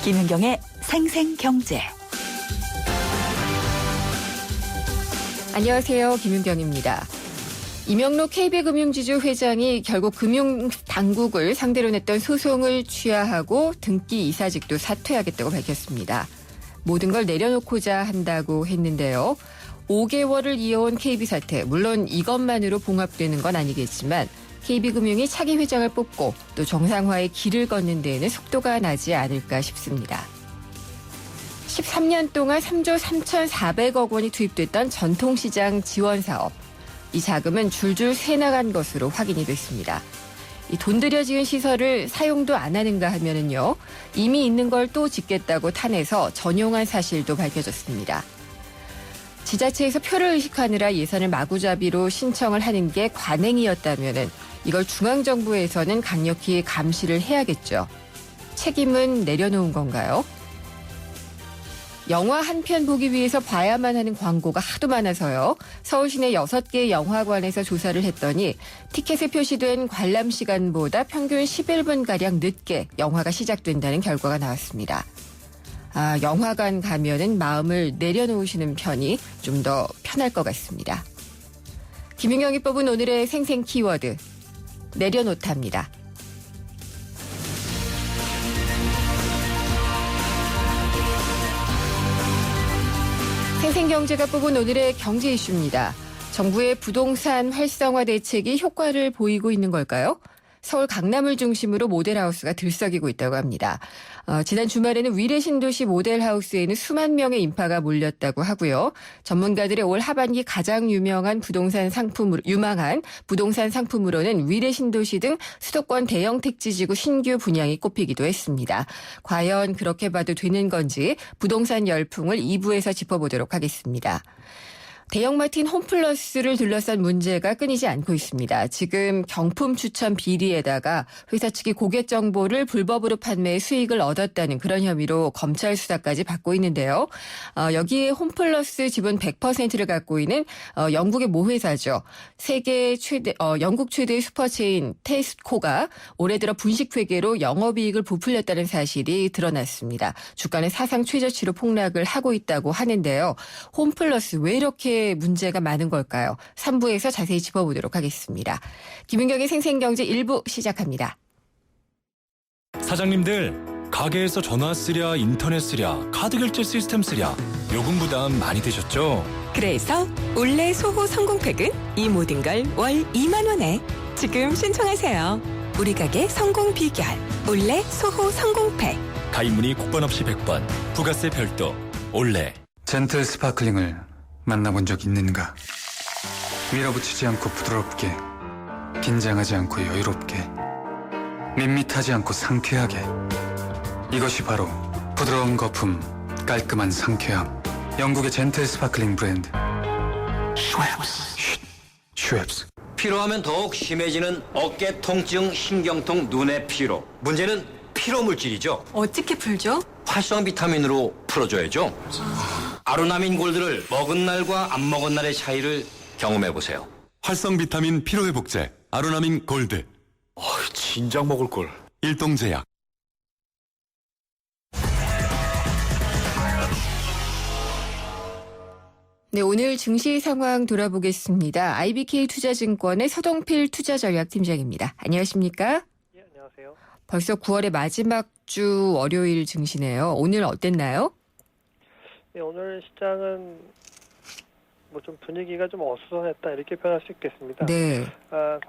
김윤경의 생생경제. 안녕하세요. 김윤경입니다. 이명록 KB금융지주 회장이 결국 금융당국을 상대로 냈던 소송을 취하하고 등기 이사직도 사퇴하겠다고 밝혔습니다. 모든 걸 내려놓고자 한다고 했는데요. 5개월을 이어온 KB 사태, 물론 이것만으로 봉합되는 건 아니겠지만 KB금융이 차기 회장을 뽑고 또 정상화의 길을 걷는 데에는 속도가 나지 않을까 싶습니다. 13년 동안 3조 3,400억 원이 투입됐던 전통시장 지원 사업. 이 자금은 줄줄 새나간 것으로 확인이 됐습니다. 이 돈 들여 지은 시설을 사용도 안 하는가 하면은요, 이미 있는 걸 또 짓겠다고 탄해서 전용한 사실도 밝혀졌습니다. 지자체에서 표를 의식하느라 예산을 마구잡이로 신청을 하는 게 관행이었다면은 이걸 중앙정부에서는 강력히 감시를 해야겠죠. 책임은 내려놓은 건가요? 영화 한 편 보기 위해서 봐야만 하는 광고가 하도 많아서요. 서울시내 6개 영화관에서 조사를 했더니 티켓에 표시된 관람 시간보다 평균 11분가량 늦게 영화가 시작된다는 결과가 나왔습니다. 영화관 가면은 마음을 내려놓으시는 편이 좀 더 편할 것 같습니다. 김윤경이 뽑은 오늘의 생생 키워드, 내려놓답니다. 생생경제가 뽑은 오늘의 경제 이슈입니다. 정부의 부동산 활성화 대책이 효과를 보이고 있는 걸까요? 서울 강남을 중심으로 모델하우스가 들썩이고 있다고 합니다. 지난 주말에는 위례 신도시 모델하우스에는 수만 명의 인파가 몰렸다고 하고요. 전문가들의 올 하반기 가장 유망한 부동산 상품으로는 위례 신도시 등 수도권 대형 택지지구 신규 분양이 꼽히기도 했습니다. 과연 그렇게 봐도 되는 건지 부동산 열풍을 2부에서 짚어보도록 하겠습니다. 대형마트인 홈플러스를 둘러싼 문제가 끊이지 않고 있습니다. 지금 경품 추천 비리에다가 회사 측이 고객 정보를 불법으로 판매해 수익을 얻었다는 그런 혐의로 검찰 수사까지 받고 있는데요. 여기에 홈플러스 지분 100%를 갖고 있는 영국의 모 회사죠. 영국 최대의 슈퍼체인 테스코가 올해 들어 분식회계로 영업이익을 부풀렸다는 사실이 드러났습니다. 주가는 사상 최저치로 폭락을 하고 있다고 하는데요. 홈플러스 왜 이렇게 문제가 많은 걸까요? 3부에서 자세히 짚어보도록 하겠습니다. 김윤경의 생생경제 1부 시작합니다. 사장님들, 가게에서 전화 쓰랴, 인터넷 쓰랴, 카드 결제 시스템 쓰랴, 요금 부담 많이 되셨죠? 그래서 올레 소호 성공팩은 이 모든 걸 월 2만 원에 지금 신청하세요. 우리 가게 성공 비결 올레 소호 성공팩. 가입 문의 국번 없이 100번, 부가세 별도, 올레. 젠틀 스파클링을 만나본 적 있는가? 밀어붙이지 않고 부드럽게, 긴장하지 않고 여유롭게, 밋밋하지 않고 상쾌하게. 이것이 바로 부드러운 거품, 깔끔한 상쾌함. 영국의 젠틀 스파클링 브랜드 슈엡스. 피로하면 더욱 심해지는 어깨 통증, 신경통, 눈의 피로. 문제는 피로 물질이죠. 어떻게 풀죠? 활성 비타민으로 풀어줘야죠. 아로나민 골드를 먹은 날과 안 먹은 날의 차이를 경험해 보세요. 활성 비타민 피로회복제 아로나민 골드. 진작 먹을 걸. 일동제약. 네, 오늘 증시 상황 돌아보겠습니다. IBK 투자증권의 서동필 투자전략팀장입니다. 안녕하십니까? 예, 안녕하세요. 벌써 9월의 마지막 주 월요일 증시네요. 오늘 어땠나요? 네, 오늘 시장은 뭐 좀 분위기가 좀 어수선했다 이렇게 표현할 수 있겠습니다. 네.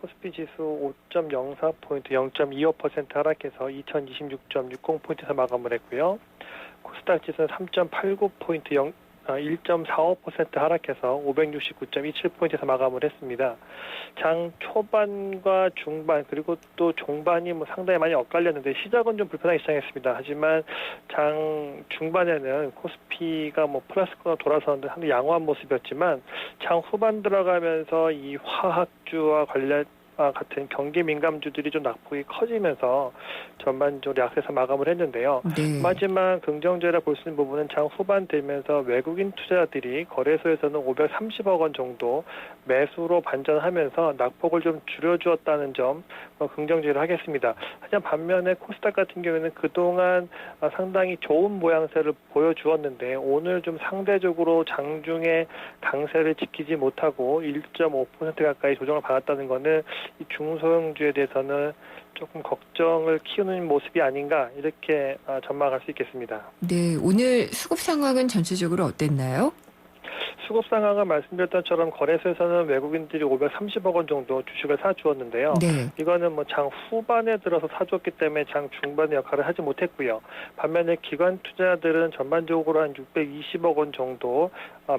코스피 지수 5.04포인트 0.25% 하락해서 2026.60포인트에서 마감을 했고요. 코스닥 지수는 3.89포인트 1.45% 하락해서 569.27포인트에서 마감을 했습니다. 장 초반과 중반 그리고 또 종반이 상당히 많이 엇갈렸는데 시작은 좀 불편하게 시작했습니다. 하지만 장 중반에는 코스피가 플러스권으로 돌아서는데 상당히 양호한 모습이었지만 장 후반 들어가면서 이 화학주와 관련 같은 경기 민감주들이 좀 낙폭이 커지면서 전반적으로 약세에서 마감을 했는데요. 네. 하지만 긍정적이라 볼 수 있는 부분은 장 후반 되면서 외국인 투자들이 거래소에서는 530억 원 정도 매수로 반전하면서 낙폭을 좀 줄여주었다는 점 긍정적으로 하겠습니다. 하지만 반면에 코스닥 같은 경우에는 그동안 상당히 좋은 모양새를 보여주었는데 오늘 좀 상대적으로 장중에 강세를 지키지 못하고 1.5% 가까이 조정을 받았다는 것은 이 중소형주에 대해서는 조금 걱정을 키우는 모습이 아닌가 이렇게 전망할 수 있겠습니다. 네, 오늘 수급 상황은 전체적으로 어땠나요? 수급 상황은 말씀드렸던 것처럼 거래소에서는 외국인들이 530억 원 정도 주식을 사주었는데요. 네. 이거는 뭐 장 후반에 들어서 사주었기 때문에 장 중반의 역할을 하지 못했고요. 반면에 기관 투자들은 전반적으로 한 620억 원 정도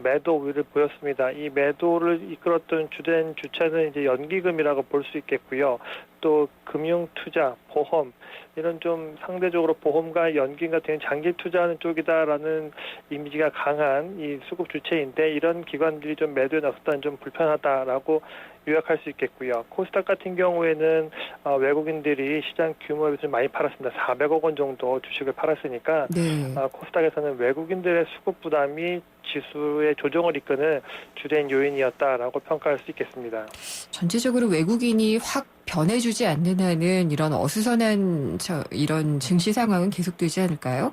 매도 우위를 보였습니다. 이 매도를 이끌었던 주된 주체는 이제 연기금이라고 볼 수 있겠고요. 또 금융 투자, 보험 이런 좀 상대적으로 보험과 연금 같은 장기 투자하는 쪽이다라는 이미지가 강한 이 수급 주체인데 이런 기관들이 좀 매도에 나섰다는 좀 불편하다라고 요약할 수 있겠고요. 코스닥 같은 경우에는 외국인들이 시장 규모에 비해서 많이 팔았습니다. 400억 원 정도 주식을 팔았으니까 네. 코스닥에서는 외국인들의 수급 부담이 지수의 조정을 이끄는 주된 요인이었다라고 평가할 수 있겠습니다. 전체적으로 외국인이 확 변해주지 않는 한은 이런 어수선한 이런 증시 상황은 계속되지 않을까요?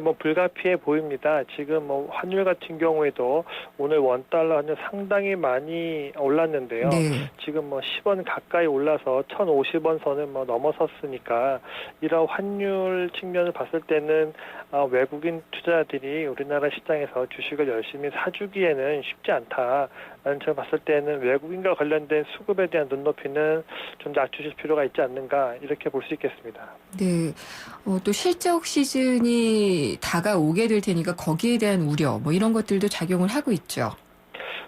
뭐 불가피해 보입니다. 지금 뭐 환율 같은 경우에도 오늘 원달러 환율 상당히 많이 올랐는데요. 네. 지금 뭐 10원 가까이 올라서 1,050원 선을 뭐 넘어섰으니까 이런 환율 측면을 봤을 때는 외국인 투자들이 우리나라 시장에서 주식을 열심히 사주기에는 쉽지 않다. 제가 봤을 때는 외국인과 관련된 수급에 대한 눈높이는 좀 낮추실 필요가 있지 않는가 이렇게 볼 수 있겠습니다. 네. 또 실적 시즌이 다가오게 될 테니까 거기에 대한 우려 뭐 이런 것들도 작용을 하고 있죠.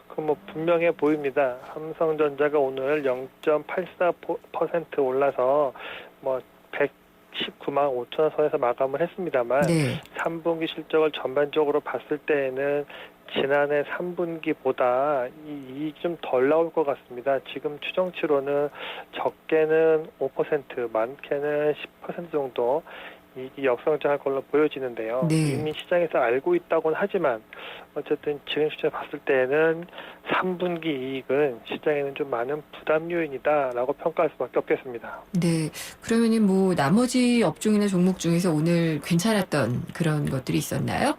그 뭐 분명해 보입니다. 삼성전자가 오늘 0.84% 올라서 뭐 119만 5천 원 선에서 마감을 했습니다만 네. 3분기 3분기 실적을 전반적으로 봤을 때에는 지난해 3분기보다 이익이 좀 덜 나올 것 같습니다. 지금 추정치로는 적게는 5%, 많게는 10% 정도 이익이 역성장할 걸로 보여지는데요. 네. 이미 시장에서 알고 있다고는 하지만 어쨌든 지금 시장에 봤을 때는 3분기 이익은 시장에는 좀 많은 부담 요인이다라고 평가할 수밖에 없겠습니다. 네. 그러면은 뭐 나머지 업종이나 종목 중에서 오늘 괜찮았던 그런 것들이 있었나요?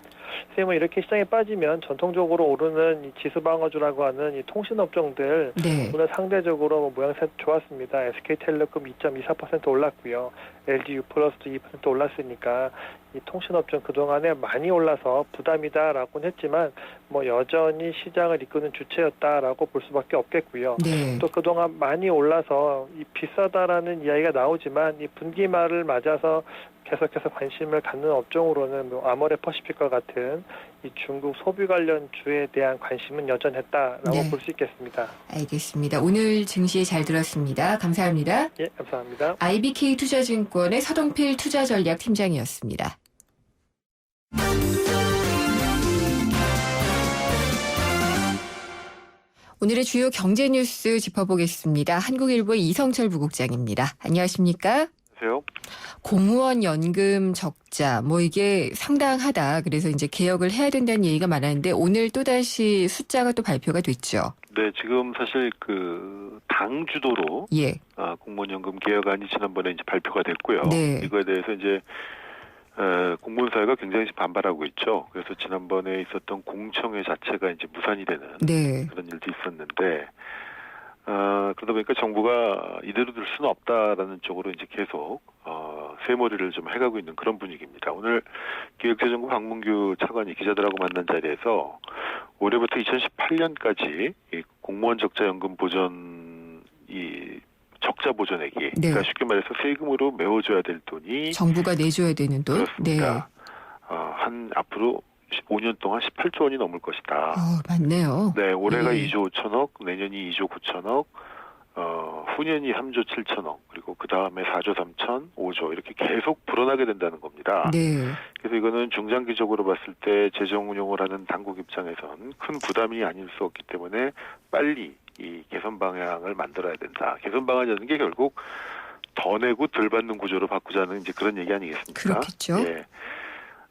뭐 이렇게 시장에 빠지면 전통적으로 오르는 이 지수방어주라고 하는 이 통신업종들 네. 오늘 상대적으로 뭐 모양새 좋았습니다. SK텔레콤 2.24% 올랐고요. LG U+도 2% 올랐으니까 이 통신업종 그동안에 많이 올라서 부담이다라고는 했지만 뭐 여전히 시장을 이끄는 주체였다라고 볼 수밖에 없겠고요. 네. 또 그동안 많이 올라서 이 비싸다라는 이야기가 나오지만 이 분기말을 맞아서 계속해서 관심을 갖는 업종으로는 뭐 아모레퍼시픽과 같은 이 중국 소비 관련 주에 대한 관심은 여전했다라고 네. 볼 수 있겠습니다. 알겠습니다. 오늘 증시 잘 들었습니다. 감사합니다. 예, 감사합니다. IBK 투자증권의 서동필 투자전략팀장이었습니다. 오늘의 주요 경제 뉴스 짚어보겠습니다. 한국일보의 이성철 부국장입니다. 안녕하십니까? 안녕하세요. 공무원 연금 적자 뭐 이게 상당하다. 그래서 이제 개혁을 해야 된다는 얘기가 많았는데 오늘 또다시 숫자가 또 발표가 됐죠. 네, 지금 사실 당 주도로 예. 공무원 연금 개혁안이 지난번에 이제 발표가 됐고요. 네. 이거에 대해서 이제 공무원 사회가 굉장히 반발하고 있죠. 그래서 지난번에 있었던 공청회 자체가 이제 무산이 되는 네. 그런 일도 있었는데 그러다 보니까 정부가 이대로 둘 수는 없다라는 쪽으로 이제 계속 쇠머리를 좀 해가고 있는 그런 분위기입니다. 오늘 기획재정부 박문규 차관이 기자들하고 만난 자리에서 올해부터 2018년까지 이 공무원 적자 연금 보전 적자 보전액이 네. 그러니까 쉽게 말해서 세금으로 메워줘야 될 돈이 정부가 내줘야 되는 돈. 그렇습니다. 한 앞으로 5년 동안 18조 원이 넘을 것이다. 맞네요. 네, 올해가 예. 2조 5천억, 내년이 2조 9천억, 후년이 3조 7천억, 그리고 그 다음에 4조 3천, 5조 이렇게 계속 불어나게 된다는 겁니다. 네. 그래서 이거는 중장기적으로 봤을 때 재정 운용을 하는 당국 입장에선 큰 부담이 아닐 수 없기 때문에 빨리 이 개선 방향을 만들어야 된다. 개선 방안이라는 게 결국 더 내고 덜 받는 구조로 바꾸자는 이제 그런 얘기 아니겠습니까? 그렇겠죠. 예.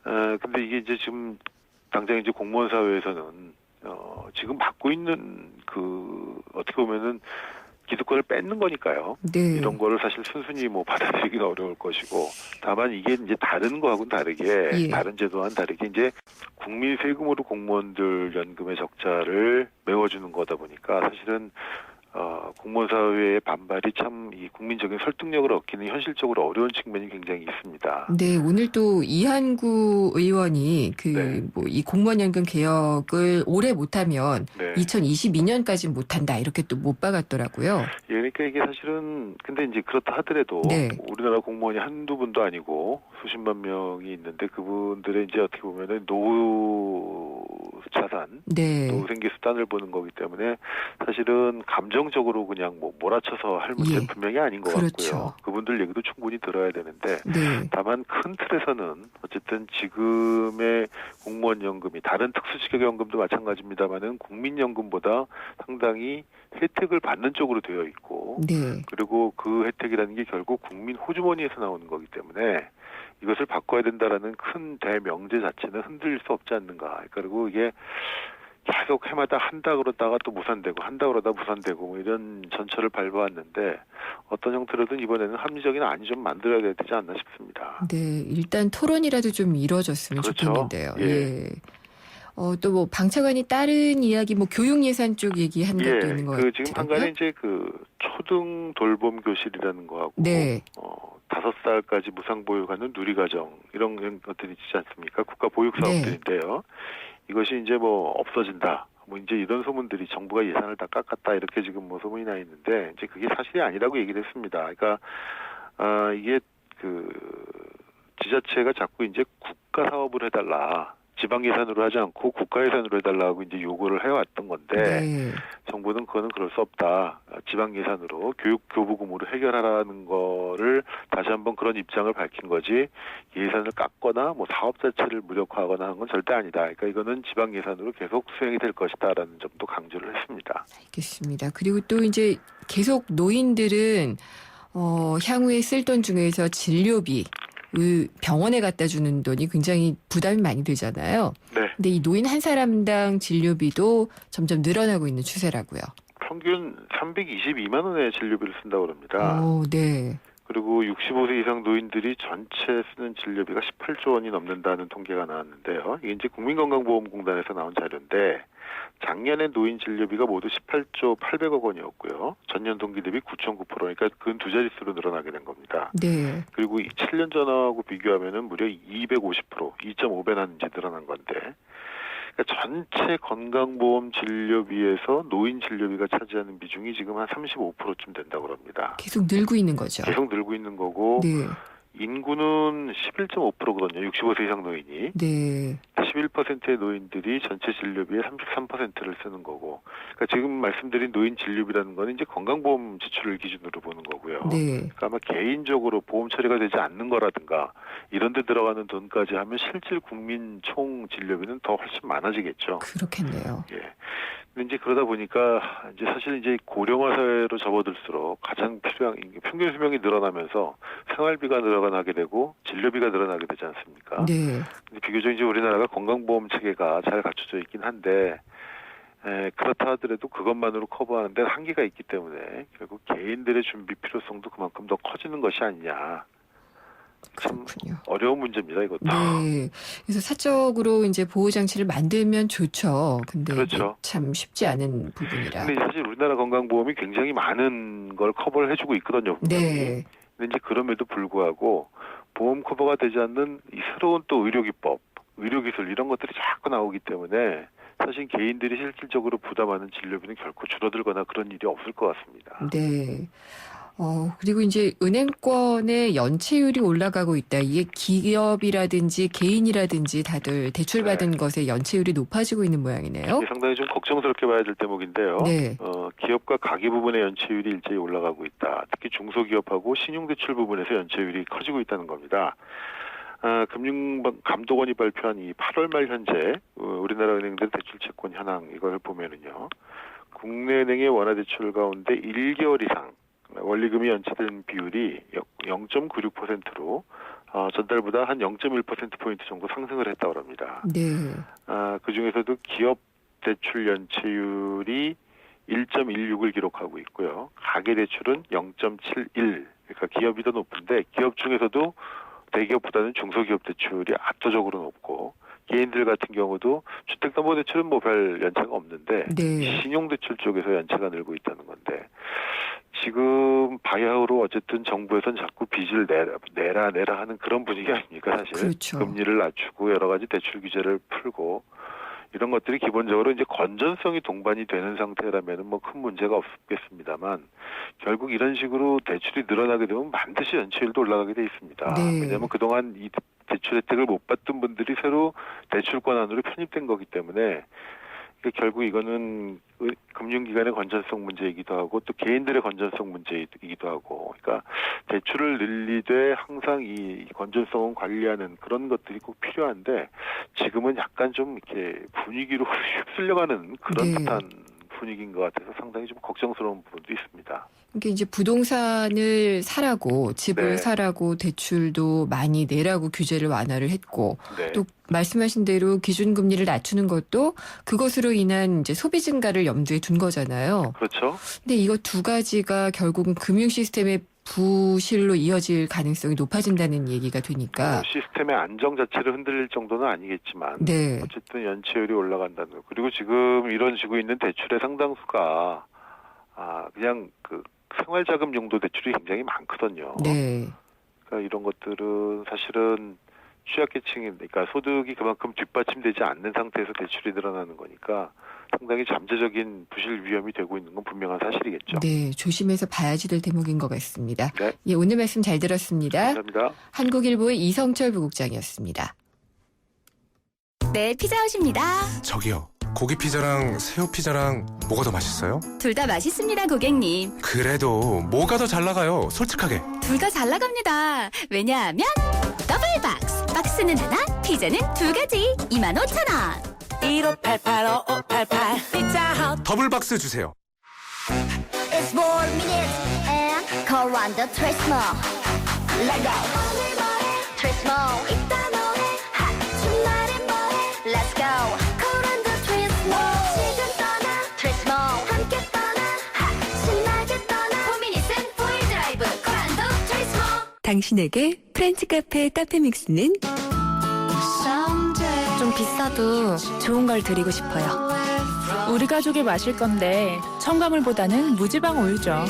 근데 이게 이제 지금 당장 이제 공무원 사회에서는 지금 받고 있는 어떻게 보면은 기득권을 뺏는 거니까요. 네. 이런 거를 사실 순순히 뭐 받아들이기는 어려울 것이고, 다만 이게 이제 다른 거하고는 다르게, 예. 다른 제도와는 다르게 이제 국민 세금으로 공무원들 연금의 적자를 메워주는 거다 보니까 사실은 공무원 사회의 반발이 참 이 국민적인 설득력을 얻기는 현실적으로 어려운 측면이 굉장히 있습니다. 네, 오늘 또 이한구 의원이 네. 이 공무원연금 개혁을 올해 못하면 네. 2022년까지 못한다 이렇게 또 못 박았더라고요. 예, 그러니까 이게 사실은 근데 이제 그렇다 하더라도 네. 우리나라 공무원이 한두 분도 아니고 수십만 명이 있는데 그분들의 이제 어떻게 보면은 노후 자산, 네. 노후 생계 수단을 보는 거기 때문에 사실은 감정적으로 그냥 뭐 몰아쳐서 할 문제는 예. 분명히 아닌 것 그렇죠. 같고요. 그분들 얘기도 충분히 들어야 되는데 네. 다만 큰 틀에서는 어쨌든 지금의 공무원 연금이 다른 특수직業연금도 마찬가지입니다만은 국민연금보다 상당히 혜택을 받는 쪽으로 되어 있고 네. 그리고 그 혜택이라는 게 결국 국민 호주머니에서 나오는 거기 때문에 이것을 바꿔야 된다라는 큰 대명제 자체는 흔들릴 수 없지 않는가. 그리고 이게 계속 해마다 한다 그러다가 또 무산되고 한다 그러다 무산되고 뭐 이런 전철을 밟아왔는데 어떤 형태로든 이번에는 합리적인 안이 좀 만들어야 되지 않나 싶습니다. 네, 일단 토론이라도 좀 이루어졌으면 그렇죠. 좋겠는데요. 예. 예. 또 뭐 방차관이 다른 이야기, 뭐 교육 예산 쪽 얘기한 것도 있는 것 같아요. 지금 한간에 이제 초등 돌봄 교실이라는 거하고 네. 5살까지 무상 보육하는 누리과정 이런 것들이 있지 않습니까? 국가 보육 사업들인데요. 이것이 이제 뭐 없어진다. 뭐 이제 이런 소문들이 정부가 예산을 다 깎았다 이렇게 지금 뭐 소문이 나 있는데 이제 그게 사실이 아니라고 얘기를 했습니다. 그러니까 이게 지자체가 자꾸 이제 국가 사업을 해달라. 지방 예산으로 하지 않고 국가 예산으로 해달라고 이제 요구를 해왔던 건데 네. 정부는 그거는 그럴 수 없다. 지방 예산으로 교부금으로 해결하라는 거를 다시 한번 그런 입장을 밝힌 거지 예산을 깎거나 뭐 사업 자체를 무력화하거나 하는 건 절대 아니다. 그러니까 이거는 지방 예산으로 계속 수행이 될 것이다라는 점도 강조를 했습니다. 알겠습니다. 그리고 또 이제 계속 노인들은 향후에 쓸 돈 중에서 진료비 병원에 갖다 주는 돈이 굉장히 부담이 많이 되잖아요. 네. 근데 이 노인 한 사람당 진료비도 점점 늘어나고 있는 추세라고요. 평균 322만 원의 진료비를 쓴다고 합니다. 네. 그리고 65세 이상 노인들이 전체 쓰는 진료비가 18조 원이 넘는다는 통계가 나왔는데요. 이게 이제 국민건강보험공단에서 나온 자료인데 작년에 노인 진료비가 모두 18조 800억 원이었고요. 전년 동기 대비 9.9%, 그러니까 근 두 자릿수로 늘어나게 된 겁니다. 네. 그리고 7년 전하고 비교하면은 무려 250%, 2.5배나 이제 늘어난 건데, 그러니까 전체 건강보험 진료비에서 노인 진료비가 차지하는 비중이 지금 한 35%쯤 된다고 합니다. 계속 늘고 있는 거죠. 계속 늘고 있는 거고, 네. 인구는 11.5%거든요. 65세 이상 노인이. 네. 11%의 노인들이 전체 진료비의 33%를 쓰는 거고. 그러니까 지금 말씀드린 노인 진료비라는 거는 이제 건강보험 지출을 기준으로 보는 거고요. 네. 그러니까 아마 개인적으로 보험 처리가 되지 않는 거라든가 이런 데 들어가는 돈까지 하면 실질 국민 총 진료비는 더 훨씬 많아지겠죠. 그렇겠네요. 예. 근데 이제 그러다 보니까 이제 사실 이제 고령화 사회로 접어들수록 가장 필요한 평균 수명이 늘어나면서 생활비가 늘어나게 되고 진료비가 늘어나게 되지 않습니까? 네. 근데 비교적 이제 우리나라가 건강보험 체계가 잘 갖춰져 있긴 한데 그렇다 하더라도 그것만으로 커버하는 데 한계가 있기 때문에 결국 개인들의 준비 필요성도 그만큼 더 커지는 것이 아니냐. 참 그렇군요. 어려운 문제입니다, 이것도. 네. 그래서 사적으로 이제 보호장치를 만들면 좋죠. 근데 그렇죠. 이게 참 쉽지 않은 부분이라. 근데 사실 우리나라 건강보험이 굉장히 많은 걸 커버를 해주고 있거든요. 분명히. 네. 근데 이제 그럼에도 불구하고 보험 커버가 되지 않는 이 새로운 또 의료기법, 의료기술 이런 것들이 자꾸 나오기 때문에 사실 개인들이 실질적으로 부담하는 진료비는 결코 줄어들거나 그런 일이 없을 것 같습니다. 네. 그리고 이제 은행권의 연체율이 올라가고 있다. 이게 기업이라든지 개인이라든지 다들 대출받은 것에 연체율이 높아지고 있는 모양이네요. 상당히 좀 걱정스럽게 봐야 될 대목인데요. 네. 기업과 가계 부분의 연체율이 일제히 올라가고 있다. 특히 중소기업하고 신용대출 부분에서 연체율이 커지고 있다는 겁니다. 금융감독원이 발표한 이 8월 말 현재 우리나라 은행들 대출 채권 현황 이걸 보면은요. 국내은행의 원화 대출 가운데 1개월 이상 원리금이 연체된 비율이 0.96%로 전달보다 한 0.1%포인트 정도 상승을 했다고 합니다. 네. 그 중에서도 기업 대출 연체율이 1.16을 기록하고 있고요. 가계 대출은 0.71. 그러니까 기업이 더 높은데 기업 중에서도 대기업보다는 중소기업 대출이 압도적으로 높고 개인들 같은 경우도 주택담보대출은 뭐 별 연체가 없는데 네. 신용대출 쪽에서 연체가 늘고 있다는 건데 지금 바야흐로 어쨌든 정부에서는 자꾸 빚을 내라 하는 그런 분위기 아닙니까 사실. 그렇죠. 금리를 낮추고 여러 가지 대출 규제를 풀고 이런 것들이 기본적으로 이제 건전성이 동반이 되는 상태라면 뭐 큰 문제가 없겠습니다만 결국 이런 식으로 대출이 늘어나게 되면 반드시 연체율도 올라가게 돼 있습니다. 네. 왜냐하면 그동안 이 대출 혜택을 못 받던 분들이 새로 대출권 안으로 편입된 거기 때문에 결국 이거는 금융기관의 건전성 문제이기도 하고 또 개인들의 건전성 문제이기도 하고 그러니까 대출을 늘리되 항상 이 건전성을 관리하는 그런 것들이 꼭 필요한데 지금은 약간 좀 이렇게 분위기로 휩쓸려가는 그런 네. 듯한 분위기인 것 같아서 상당히 좀 걱정스러운 부분도 있습니다. 이게 이제 부동산을 사라고 집을 네. 사라고 대출도 많이 내라고 규제를 완화를 했고 네. 또 말씀하신 대로 기준금리를 낮추는 것도 그것으로 인한 이제 소비 증가를 염두에 둔 거잖아요. 그렇죠. 근데 이거 두 가지가 결국은 금융 시스템의 부실로 이어질 가능성이 높아진다는 얘기가 되니까. 시스템의 안정 자체를 흔들릴 정도는 아니겠지만 네. 어쨌든 연체율이 올라간다는 거. 그리고 지금 이뤄지고 있는 대출의 상당수가 그냥 그 생활자금 용도 대출이 굉장히 많거든요. 네. 그러니까 이런 것들은 사실은 취약계층이 그러니까 소득이 그만큼 뒷받침되지 않는 상태에서 대출이 늘어나는 거니까 상당히 잠재적인 부실 위험이 되고 있는 건 분명한 사실이겠죠. 네, 조심해서 봐야지 될 대목인 것 같습니다. 네. 예, 오늘 말씀 잘 들었습니다. 감사합니다. 한국일보의 이성철 부국장이었습니다. 네, 피자헛입니다. 저기요, 고기 피자랑 새우 피자랑 뭐가 더 맛있어요? 둘 다 맛있습니다, 고객님. 그래도 뭐가 더 잘 나가요? 솔직하게. 둘 다 잘 나갑니다. 왜냐하면 더블 박스. 박스는 하나, 피자는 두 가지. 25,000원. 1588-5588 피자헛 더블 박스 주세요. It's 4 minutes and call on the twist more. Let go. Twist more. 이따 뭐해? 주말엔 뭐해? Let's go. Call on the twist more. 지금 떠나. Twist more. 함께 떠나. 신나게 떠나. 4 minutes and full drive. Call on the twist more. 당신에게 프렌치 카페 믹스는 좀 비싸도 좋은 걸 드리고 싶어요. 우리 가족이 마실 건데 첨가물보다는 무지방 우유죠.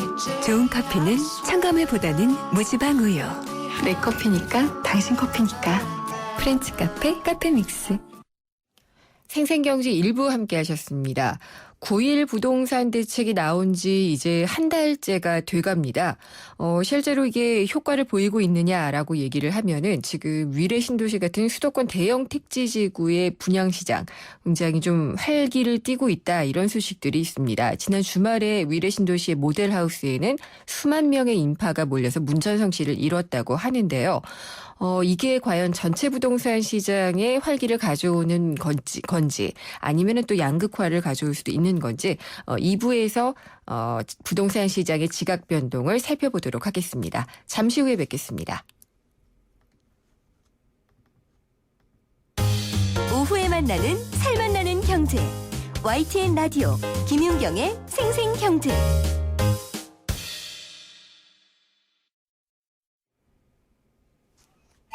좋은 커피는 첨가물보다는 무지방 우유. 내 커피니까 당신 커피니까. 프렌치 카페 믹스. 생생경제 일부 함께 하셨습니다. 9.1 부동산 대책이 나온 지 이제 한 달째가 돼갑니다. 실제로 이게 효과를 보이고 있느냐라고 얘기를 하면은 지금 위례 신도시 같은 수도권 대형 택지지구의 분양시장 굉장히 좀 활기를 띠고 있다 이런 소식들이 있습니다. 지난 주말에 위례 신도시의 모델하우스에는 수만 명의 인파가 몰려서 문전성시를 이뤘다고 하는데요. 이게 과연 전체 부동산 시장에 활기를 가져오는 건지 아니면은 또 양극화를 가져올 수도 있는 건지 2부에서 부동산 시장의 지각 변동을 살펴보도록 하겠습니다. 잠시 후에 뵙겠습니다. 오후에 만나는 살맛나는 경제. YTN 라디오 김윤경의 생생경제.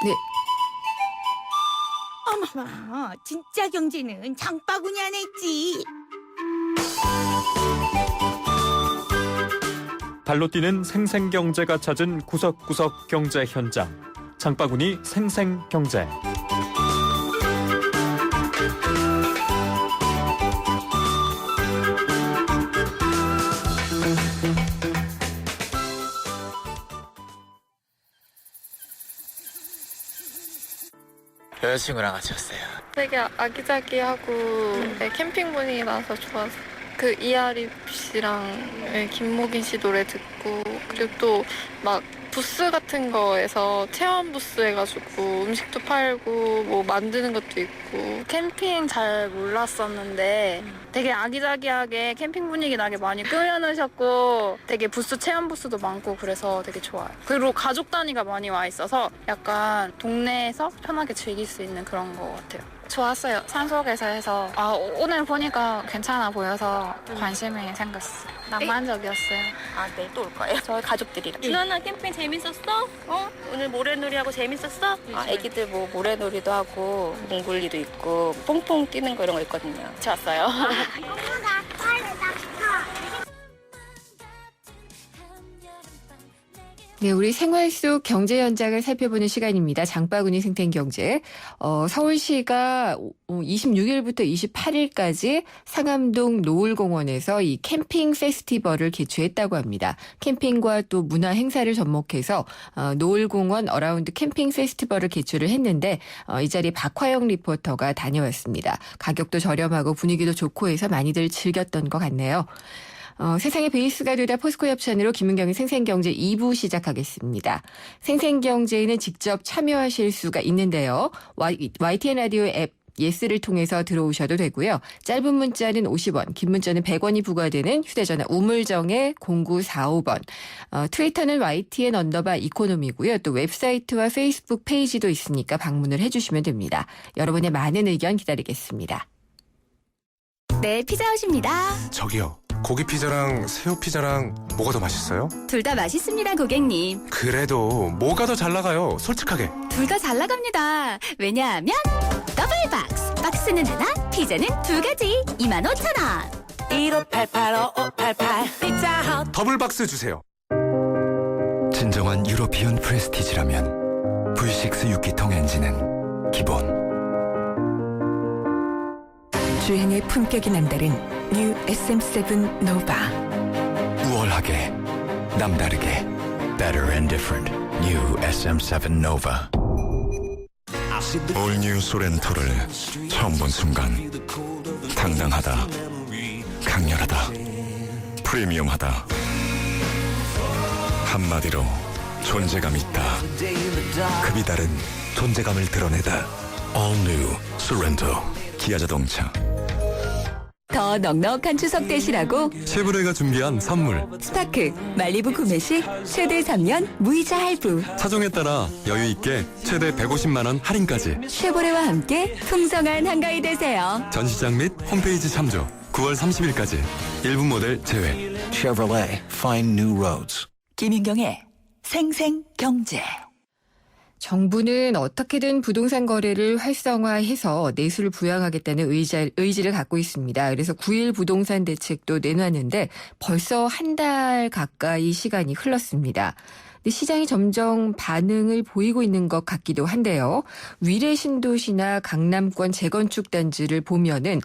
네. 어머머, 진짜 경제는 장바구니 안에 있지. 발로 뛰는 생생경제가 찾은 구석구석 경제 현장. 장바구니 생생경제. 여자친구랑 같이 왔어요. 되게 아기자기하고 캠핑 분위기라서 좋았어요. 그 이하립 씨랑 김목인 씨 노래 듣고 그리고 또 막 부스 같은 거에서 체험 부스 해가지고 음식도 팔고 뭐 만드는 것도 있고 캠핑 잘 몰랐었는데 되게 아기자기하게 캠핑 분위기 나게 많이 꾸며놓으셨고 되게 부스 체험 부스도 많고 그래서 되게 좋아요. 그리고 가족 단위가 많이 와 있어서 약간 동네에서 편하게 즐길 수 있는 그런 것 같아요. 좋았어요. 산속에서 해서 오늘 보니까 괜찮아 보여서 관심이 생겼어요. 낭만적이었어요. 내일 또 올 거예요? 저희 가족들이랑. 누나 캠핑 재밌었어? 오늘 모래놀이하고 재밌었어? 애기들 뭐 모래놀이도 하고 몽골리도 있고 뽕뽕 뛰는 거 이런 거 있거든요. 좋았어요. 네, 우리 생활 속 경제 현장을 살펴보는 시간입니다. 장바구니 생생경제. 서울시가 26일부터 28일까지 상암동 노을공원에서 이 캠핑 페스티벌을 개최했다고 합니다. 캠핑과 또 문화 행사를 접목해서 노을공원 어라운드 캠핑 페스티벌을 개최를 했는데 이 자리에 박화영 리포터가 다녀왔습니다. 가격도 저렴하고 분위기도 좋고 해서 많이들 즐겼던 것 같네요. 세상의 베이스가 되다 포스코 협찬으로 김은경의 생생경제 2부 시작하겠습니다. 생생경제에는 직접 참여하실 수가 있는데요. YTN 라디오 앱 예스를 통해서 들어오셔도 되고요. 짧은 문자는 50원, 긴 문자는 100원이 부과되는 휴대전화 우물정에 0945번. 트위터는 YTN_이코노미고요. 또 웹사이트와 페이스북 페이지도 있으니까 방문을 해주시면 됩니다. 여러분의 많은 의견 기다리겠습니다. 네, 피자헛입니다. 저기요. 고기 피자랑 새우 피자랑 뭐가 더 맛있어요? 둘 다 맛있습니다, 고객님. 그래도 뭐가 더 잘 나가요? 솔직하게. 둘 다 잘 나갑니다. 왜냐하면 더블 박스. 박스는 하나, 피자는 두 가지. 25,000원. 1588-5588 피자헛. 더블 박스 주세요. 진정한 유러피언 프레스티지라면 V6 6기통 엔진은 기본. 주행의 품격이 남다른 뉴 SM7 노바. 우월하게, 남다르게, better and different. New SM7 Nova. All New 소렌토를 처음 본 순간 당당하다, 강렬하다, 프리미엄하다. 한마디로 존재감 있다. 급이 다른 존재감을 드러내다. All New Sorento. 기아 자동차. 더 넉넉한 추석 되시라고 쉐보레가 준비한 선물. 스파크 말리부 구매 시 최대 3년 무이자 할부. 차종에 따라 여유 있게 최대 150만 원 할인까지. 쉐보레와 함께 풍성한 한가위 되세요. 전시장 및 홈페이지 참조. 9월 30일까지. 일부 모델 제외. Chevrolet, find new roads. 김윤경의 생생경제. 정부는 어떻게든 부동산 거래를 활성화해서 내수를 부양하겠다는 의지를 갖고 있습니다. 그래서 9.1 부동산 대책도 내놨는데 벌써 한 달 가까이 시간이 흘렀습니다. 근데 시장이 점점 반응을 보이고 있는 것 같기도 한데요. 위례 신도시나 강남권 재건축 단지를 보면은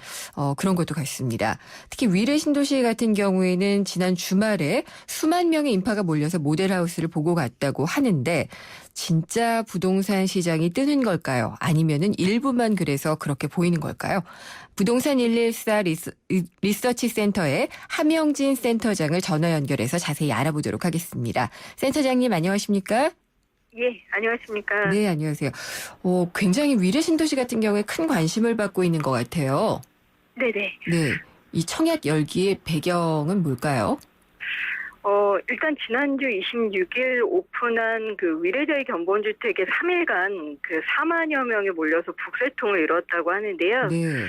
그런 것도 같습니다. 특히 위례 신도시 같은 경우에는 지난 주말에 수만 명의 인파가 몰려서 모델하우스를 보고 갔다고 하는데 진짜 부동산 시장이 뜨는 걸까요? 아니면은 일부만 그래서 그렇게 보이는 걸까요? 부동산 114 리서치 센터의 함영진 센터장을 전화 연결해서 자세히 알아보도록 하겠습니다. 센터장님 안녕하십니까? 예, 안녕하십니까? 네, 안녕하세요. 굉장히 위례 신도시 같은 경우에 큰 관심을 받고 있는 것 같아요. 네네. 네, 이 청약 열기의 배경은 뭘까요? 일단 지난주 26일 오픈한 그 위례저희 견본주택에 3일간 그 4만여 명이 몰려서 북새통을 이뤘다고 하는데요. 네.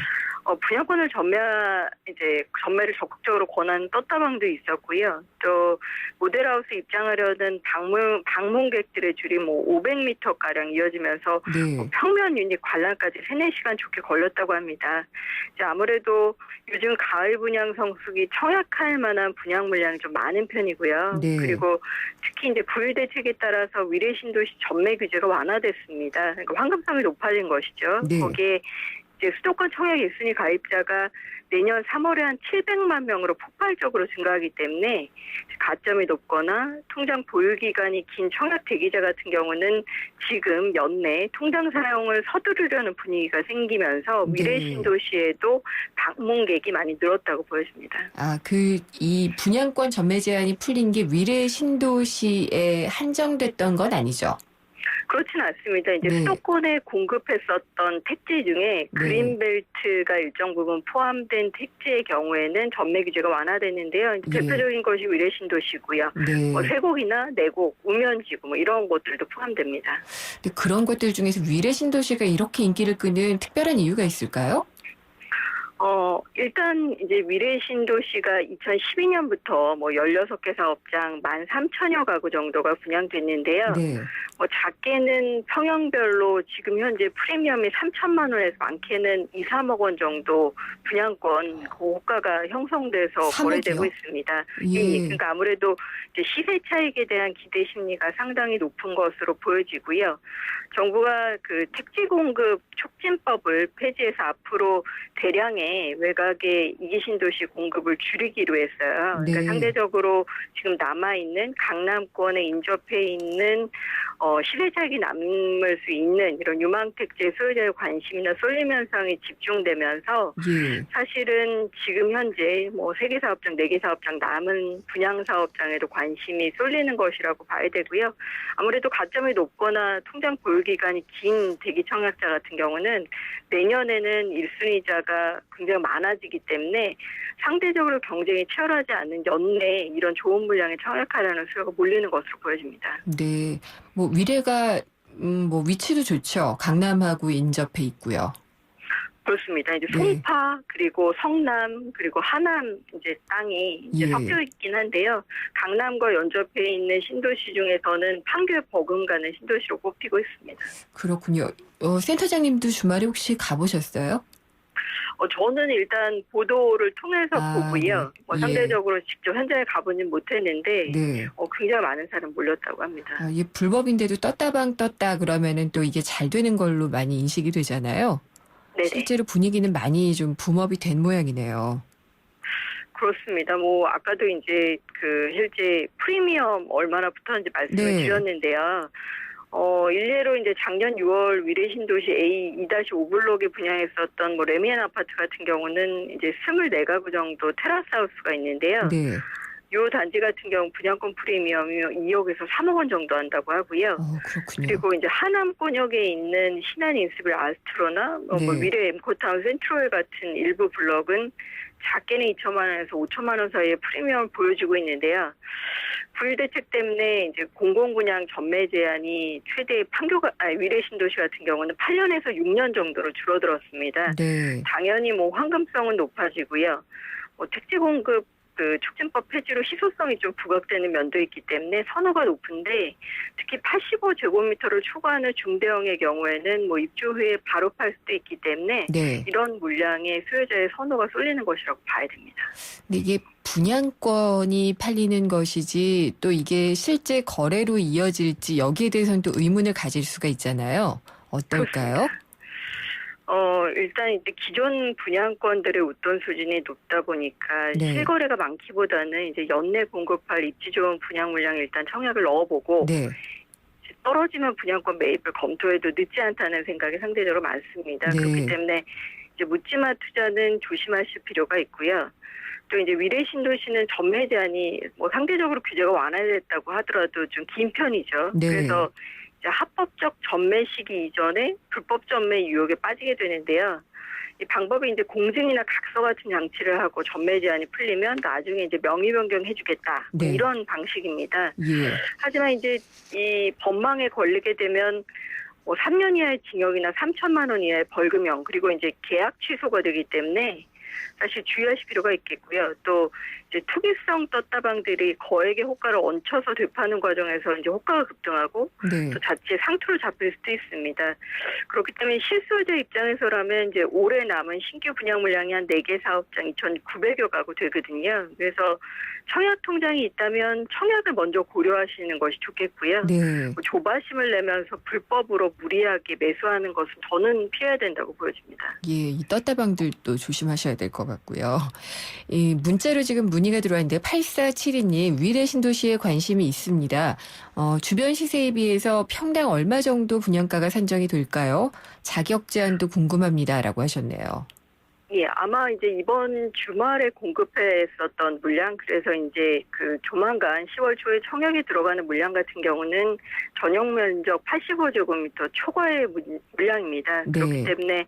분양권을 전매를 적극적으로 권한 떴다방도 있었고요. 또 모델하우스 입장하려는 방문객들의 줄이 500m 가량 이어지면서 네. 평면 유닛 관람까지 3-4시간 좋게 걸렸다고 합니다. 이제 아무래도 요즘 가을 분양 성수기 청약할 만한 분양 물량이 좀 많은 편이고요. 네. 그리고 특히 이제 구일 대책에 따라서 위례 신도시 전매 규제가 완화됐습니다. 그러니까 황금성이 높아진 것이죠. 네. 거기에 이제 수도권 청약 1순위 가입자가 내년 3월에 한 700만 명으로 폭발적으로 증가하기 때문에 가점이 높거나 통장 보유 기간이 긴 청약 대기자 같은 경우는 지금 연내 통장 사용을 서두르려는 분위기가 생기면서 미래 신도시에도 방문객이 많이 늘었다고 보여집니다. 이 분양권 전매 제한이 풀린 게 위례 신도시에 한정됐던 건 아니죠? 그렇지는 않습니다. 이제 수도권에 공급했었던 택지 중에 그린벨트가 일정 부분 포함된 택지의 경우에는 전매 규제가 완화됐는데요. 이제 대표적인 것이 위례 신도시고요. 뭐 세곡이나 내곡, 우면지구 뭐 이런 곳들도 포함됩니다. 근데 그런 것들 중에서 위례 신도시가 이렇게 인기를 끄는 특별한 이유가 있을까요? 일단 이제 미래 신도시가 2012년부터 뭐 16개 사업장 13,000여 가구 정도가 분양됐는데요. 뭐 작게는 평형별로 지금 현재 프리미엄이 3천만 원에서 많게는 2, 3억 원 정도 분양권 고가가 형성돼서 3억이요? 거래되고 있습니다. 그러니까 아무래도 이제 시세 차익에 대한 기대 심리가 상당히 높은 것으로 보여지고요. 정부가 그 택지 공급 촉진법을 폐지해서 앞으로 대량의 외곽의 이기신도시 공급을 줄이기로 했어요. 그러니까 상대적으로 지금 남아있는 강남권에 인접해 있는 시세 차익이 남을 수 있는 이런 유망택지의 소유자의 관심이나 쏠림 현상이 집중되면서 사실은 지금 현재 뭐 3개 사업장, 4개 사업장 남은 분양 사업장에도 관심이 쏠리는 것이라고 봐야 되고요. 아무래도 가점이 높거나 통장 보유 기간이 긴 대기 청약자 같은 경우는 내년에는 1순위자가 굉장히 많아지기 때문에 상대적으로 경쟁이 치열하지 않은 연내 이런 좋은 물량의 청약하려는 수요가 몰리는 것으로 보여집니다. 네, 뭐 위례가 뭐 위치도 좋죠. 강남하고 인접해 있고요. 그렇습니다. 이제 송파 그리고 성남 그리고 하남 이제 땅이 이제 섞여 있긴 한데요. 강남과 연접해 있는 신도시 중에서는 판교 버금가는 신도시로 꼽히고 있습니다. 그렇군요. 센터장님도 주말에 혹시 가보셨어요? 저는 일단 보도를 통해서 보고요. 상대적으로 직접 현장에 가보진 못했는데 굉장히 많은 사람 몰렸다고 합니다. 이게 불법인데도 떴다 그러면은 또 이게 잘 되는 걸로 많이 인식이 되잖아요. 실제로 분위기는 많이 좀 붐업이 된 모양이네요. 그렇습니다. 뭐 아까도 이제 그 실제 프리미엄 얼마나 붙었는지 말씀을 드렸는데요. 일례로 이제 작년 6월 위례 신도시 A 2-5 블록에 분양했었던 뭐 레미안 아파트 같은 경우는 이제 24가구 정도 테라스 하우스가 있는데요. 요 단지 같은 경우 분양권 프리미엄이 2억에서 3억 원 정도 한다고 하고요. 그렇군요. 그리고 이제 하남권역에 있는 신한 인스빌 아스트로나 뭐 위례 엠코타운 센트럴 같은 일부 블록은 작게는 2천만 원에서 5천만 원 사이의 프리미엄을 보여주고 있는데요. 불대책 때문에 이제 공공분양 전매 제한이 최대 위례 신도시 같은 경우는 8년에서 6년 정도로 줄어들었습니다. 당연히 뭐 황금성은 높아지고요. 뭐 택지 공급 그 촉진법 폐지로 희소성이 좀 부각되는 면도 있기 때문에 선호가 높은데 특히 85제곱미터를 초과하는 중대형의 경우에는 뭐 입주 후에 바로 팔 수도 있기 때문에 이런 물량의 수요자의 선호가 쏠리는 것이라고 봐야 됩니다. 근데 이게 분양권이 팔리는 것이지 또 이게 실제 거래로 이어질지 여기에 대해서는 또 의문을 가질 수가 있잖아요. 어떨까요? 그렇습니다. 일단 이제 기존 분양권들의 웃돈 수준이 높다 보니까 실거래가 많기보다는 이제 연내 공급할 입지 좋은 분양 물량에 일단 청약을 넣어보고 떨어지면 분양권 매입을 검토해도 늦지 않다는 생각이 상대적으로 많습니다. 그렇기 때문에 이제 묻지마 투자는 조심하실 필요가 있고요. 또 이제 위례 신도시는 전매 제한이 뭐 상대적으로 규제가 완화됐다고 하더라도 좀 긴 편이죠. 그래서 합법적 전매 시기 이전에 불법 전매 유혹에 빠지게 되는데요. 이 방법이 이제 공증이나 각서 같은 장치를 하고 전매 제한이 풀리면 나중에 이제 명의 변경해주겠다 이런 방식입니다. 하지만 이제 이 법망에 걸리게 되면 뭐 3년 이하의 징역이나 3천만 원 이하의 벌금형 그리고 이제 계약 취소가 되기 때문에 사실 주의하실 필요가 있겠고요. 또 이제 투기성 떴다방들이 거액의 호가를 얹혀서 되파는 과정에서 이제 호가가 급등하고 또 자칫 상투로 잡힐 수도 있습니다. 그렇기 때문에 실수요자 입장에서라면 이제 올해 남은 신규 분양 물량이 한 4개 사업장 2,900여 가구 되거든요. 그래서 청약 통장이 있다면 청약을 먼저 고려하시는 것이 좋겠고요. 뭐 조바심을 내면서 불법으로 무리하게 매수하는 것은 저는 피해야 된다고 보여집니다. 이 떴다방들도 조심하셔야 될 것 같고요. 이 문자로 지금 문의가 들어왔는데 8472님 위례 신도시에 관심이 있습니다. 주변 시세에 비해서 평당 얼마 정도 분양가가 산정이 될까요? 자격 제한도 궁금합니다라고 하셨네요. 예, 아마 이제 이번 주말에 공급했었던 물량, 그래서 이제 그 조만간 10월 초에 청약에 들어가는 물량 같은 경우는 전용 면적 85제곱미터 초과의 물량입니다. 네. 그렇기 때문에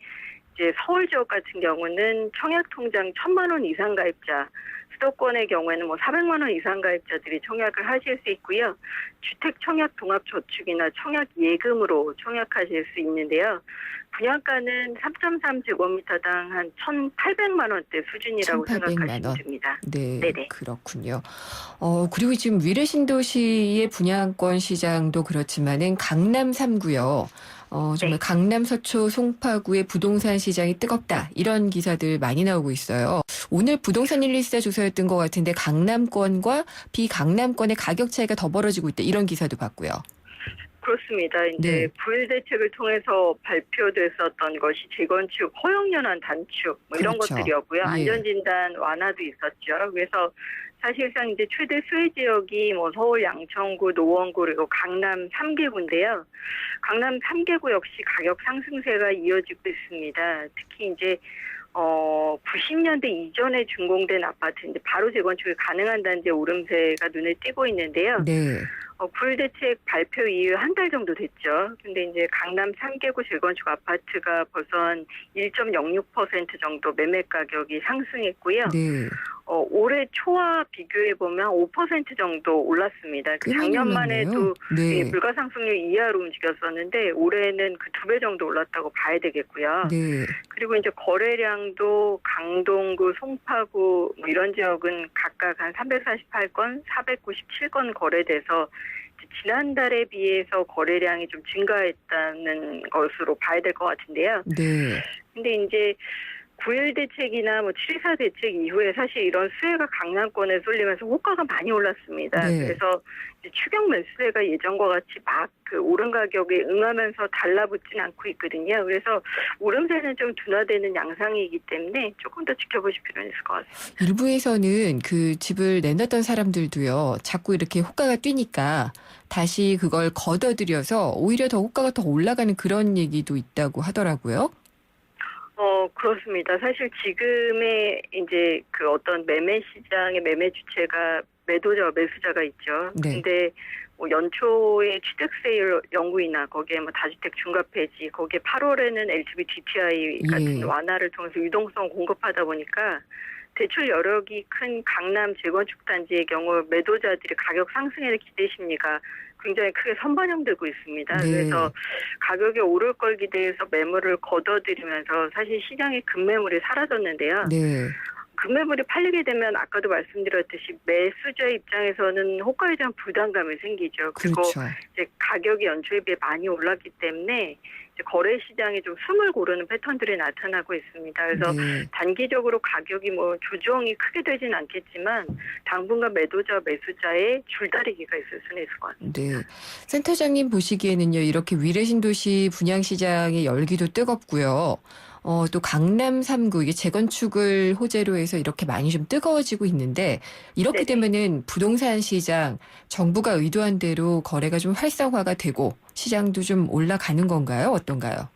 이제 서울 지역 같은 경우는 청약 통장 1,000만 원 이상 가입자, 수도권의 경우에는 뭐 400만 원 이상 가입자들이 청약을 하실 수 있고요. 주택 청약 동합 저축이나 청약 예금으로 청약하실 수 있는데요. 분양가는 3.3제곱미터당 한 1,800만 원대 수준이라고 1,800만 생각하시면 원. 됩니다. 네, 네네. 그렇군요. 그리고 지금 위례 신도시의 분양권 시장도 그렇지만은 강남 3구요. 정말 강남 서초 송파구의 부동산 시장이 뜨겁다. 이런 기사들 많이 나오고 있어요. 오늘 부동산 114 조사였던 것 같은데 강남권과 비강남권의 가격 차이가 더 벌어지고 있다. 이런 기사도 봤고요. 그렇습니다. 이제 9일 대책을 통해서 발표됐었던 것이 재건축 허용연한 단축 뭐 이런 그렇죠. 것들이었고요. 예. 안전진단 완화도 있었죠. 그래서 사실상 이제 최대 수혜 지역이 뭐 서울 양천구, 노원구 그리고 강남 3개구인데요. 강남 3개구 역시 가격 상승세가 이어지고 있습니다. 특히 이제 90년대 이전에 준공된 아파트 이제 바로 재건축이 가능한 단지의 오름세가 눈에 띄고 있는데요. 네. 9일 대책 발표 이후 한 달 정도 됐죠. 근데 이제 강남 3개구 재건축 아파트가 벌써 한 1.06% 정도 매매 가격이 상승했고요. 네. 올해 초와 비교해 보면 5% 정도 올랐습니다. 작년만 해도 네. 물가 상승률 이하로 움직였었는데 올해는 그 2배 정도 올랐다고 봐야 되겠고요. 네. 그리고 이제 거래량도 강동구, 송파구 뭐 이런 지역은 각각 한 348건, 497건 거래돼서 지난달에 비해서 거래량이 좀 증가했다는 것으로 봐야 될 것 같은데요. 네. 근데 이제 9.1 대책이나 뭐 7.24 대책 이후에 사실 이런 수혜가 강남권에 쏠리면서 호가가 많이 올랐습니다. 네. 그래서 이제 추경 매수세가 예전과 같이 막 그 오른 가격에 응하면서 달라붙진 않고 있거든요. 그래서 오름세는 좀 둔화되는 양상이기 때문에 조금 더 지켜보실 필요는 있을 것 같습니다. 일부에서는 그 집을 내놨던 사람들도요, 자꾸 이렇게 호가가 뛰니까 다시 그걸 걷어들여서 오히려 더 호가가 더 올라가는 그런 얘기도 있다고 하더라고요. 그렇습니다. 사실 지금의 이제 그 어떤 매매 시장의 매매 주체가 매도자와 매수자가 있죠. 네. 근데 뭐 연초에 취득세율 연구이나 거기에 뭐 다주택 중과 폐지, 거기에 8월에는 LTV DTI 같은 예. 완화를 통해서 유동성 공급하다 보니까 대출 여력이 큰 강남 재건축 단지의 경우 매도자들이 가격 상승에 기대 심리가 굉장히 크게 선반영되고 있습니다. 네. 그래서 가격이 오를 걸 기대해서 매물을 걷어들이면서 사실 시장에 급매물이 사라졌는데요. 네. 급매물이 팔리게 되면 아까도 말씀드렸듯이 매수자 입장에서는 호가에 대한 부담감이 생기죠. 그리고 그렇죠. 이제 가격이 연초에 비해 많이 올랐기 때문에 이제 거래 시장에 좀 숨을 고르는 패턴들이 나타나고 있습니다. 그래서 네. 단기적으로 가격이 뭐 조정이 크게 되진 않겠지만 당분간 매도자 매수자의 줄다리기가 있을 수는 있을 것 같습니다. 네. 센터장님 보시기에는요, 이렇게 위례 신도시 분양시장의 열기도 뜨겁고요. 또 강남 3구, 이게 재건축을 호재로 해서 이렇게 많이 좀 뜨거워지고 있는데, 이렇게 되면은 부동산 시장, 정부가 의도한 대로 거래가 좀 활성화가 되고, 시장도 좀 올라가는 건가요? 어떤가요?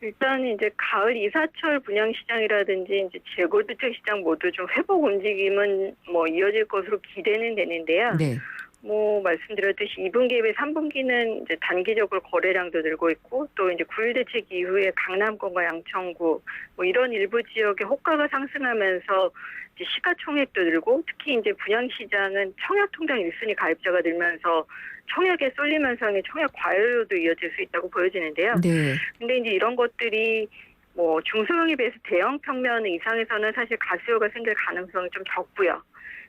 일단 이제 가을 이사철 분양 시장이라든지 이제 재고주택 시장 모두 좀 회복 움직임은 뭐 이어질 것으로 기대는 되는데요. 네. 뭐 말씀드렸듯이 2분기에 비해 3분기는 이제 단기적으로 거래량도 늘고 있고 또 이제 9.1 대책 이후에 강남권과 양천구 뭐 이런 일부 지역의 호가가 상승하면서 이제 시가총액도 늘고 특히 이제 분양 시장은 청약 통장 1순위 가입자가 늘면서 청약에 쏠리면서 청약 과열로도 이어질 수 있다고 보여지는데요. 네. 근데 이제 이런 것들이 뭐 중소형에 비해서 대형 평면 이상에서는 사실 가수요가 생길 가능성이 좀 적고요.